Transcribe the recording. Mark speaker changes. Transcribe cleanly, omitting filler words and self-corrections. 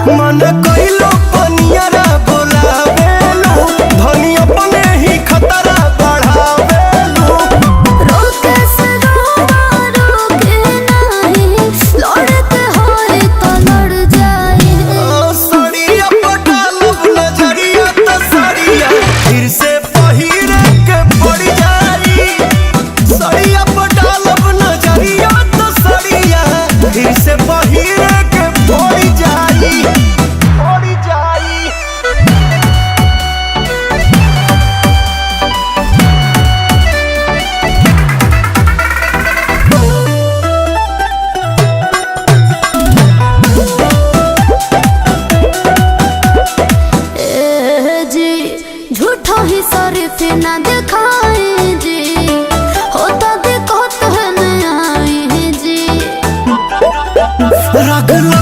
Speaker 1: मन कइलो पनियरा बोलावेलू धनी अपने ही खतरा बढ़ावेलू।
Speaker 2: रोके से रोके नहीं लड़ते होए तो लड़ जाए।
Speaker 1: सड़िया पटालब नजरिया तो सड़िया फिर से पहिरे के पड़ जाई। सड़िया पटालब नजरिया तो सड़िया फिर से पहिरे के पड़ जाई। पड़ जाई।
Speaker 2: जी झूठो ही शरीफ ना दिखाए जी होता दिक्कत है न आए जी।
Speaker 1: रगला